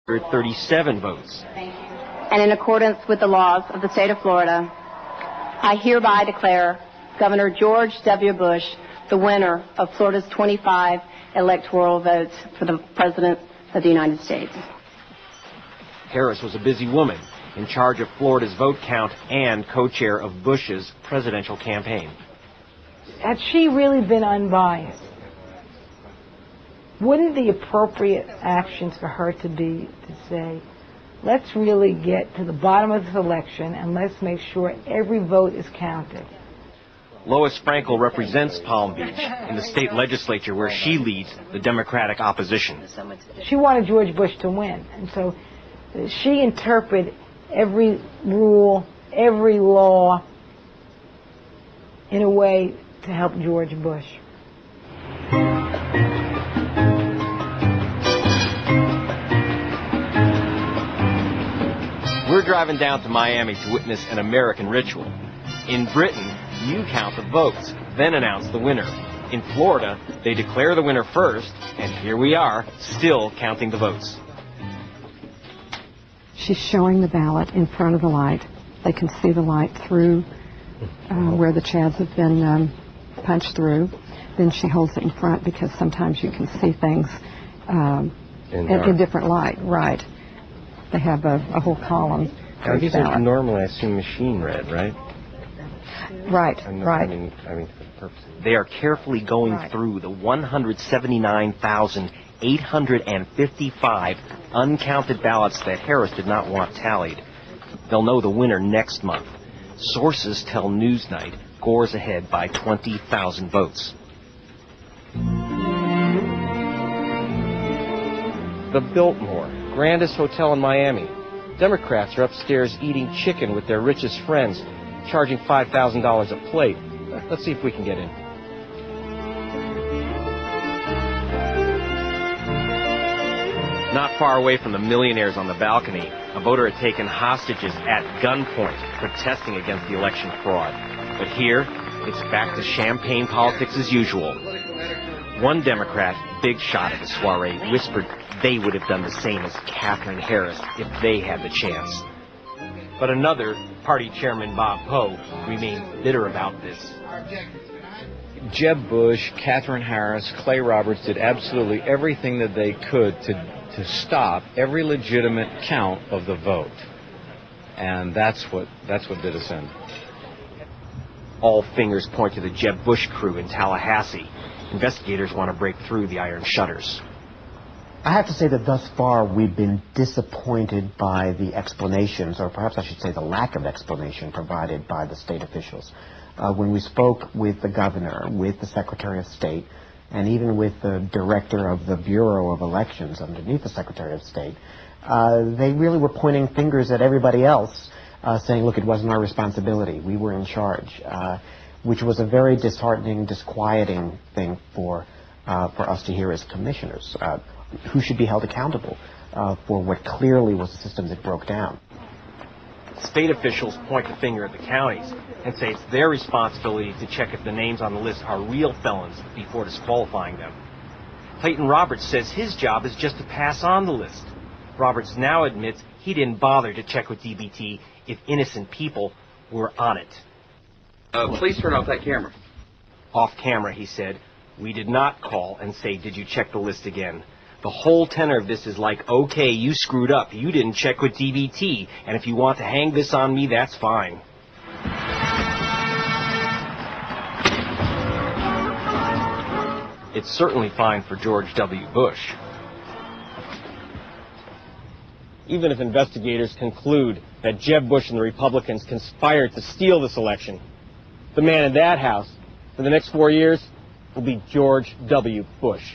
37 votes. And in accordance with the laws of the state of Florida, I hereby declare Governor George W. Bush the winner of Florida's 25 electoral votes for the President of the United States. Harris was a busy woman in charge of Florida's vote count and co-chair of Bush's presidential campaign. Had she really been unbiased, wouldn't the appropriate actions for her to be to say, let's really get to the bottom of this election and let's make sure every vote is counted? Lois Frankel represents Palm Beach in the state legislature where she leads the Democratic opposition. She wanted George Bush to win, and so she interpreted every rule, every law in a way to help George Bush. We're driving down to Miami to witness an American ritual. In Britain, you count the votes, then announce the winner. In Florida, they declare the winner first, and here we are, still counting the votes. She's showing the ballot in front of the light. They can see the light through where the chads have been punched through. Then she holds it in front because sometimes you can see things in different light. Right. They have a whole column. Now, these are normally, I assume, machine read, right? Right, right. I mean, for the purpose. They are carefully going through the 179,855 uncounted ballots that Harris did not want tallied. They'll know the winner next month. Sources tell Newsnight Gore's ahead by 20,000 votes. The Biltmore, grandest hotel in Miami. Democrats are upstairs eating chicken with their richest friends, charging $5,000 a plate. Let's see if we can get in. Not far away from the millionaires on the balcony, a voter had taken hostages at gunpoint, protesting against the election fraud. But here, it's back to champagne politics as usual. One Democrat, big shot at the soiree, whispered they would have done the same as Katherine Harris if they had the chance. But another, party chairman Bob Poe, remains bitter about this. Jeb Bush, Katherine Harris, Clay Roberts did absolutely everything that they could to stop every legitimate count of the vote. And that's what did us in. All fingers point to the Jeb Bush crew in Tallahassee. Investigators want to break through the iron shutters. I have to say that thus far we've been disappointed by the explanations, or perhaps I should say the lack of explanation provided by the state officials. When we spoke with the governor, with the Secretary of State, and even with the director of the Bureau of Elections underneath the Secretary of State, they really were pointing fingers at everybody else, saying, look, it wasn't our responsibility. We were in charge, which was a very disheartening, disquieting thing for us to hear as commissioners. Who should be held accountable for what clearly was a system that broke down. State officials point the finger at the counties and say it's their responsibility to check if the names on the list are real felons before disqualifying them. Clayton Roberts says his job is just to pass on the list. Roberts now admits he didn't bother to check with DBT if innocent people were on it. Please turn off that camera. Off camera, he said, we did not call and say, did you check the list again? The whole tenor of this is like, okay, you screwed up. You didn't check with DBT. And if you want to hang this on me, that's fine. It's certainly fine for George W. Bush. Even if investigators conclude that Jeb Bush and the Republicans conspired to steal this election, the man in that house for the next 4 years will be George W. Bush.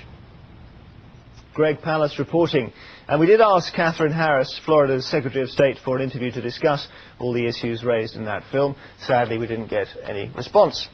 Greg Palast reporting. And we did ask Katherine Harris, Florida's Secretary of State, for an interview to discuss all the issues raised in that film. Sadly, we didn't get any response.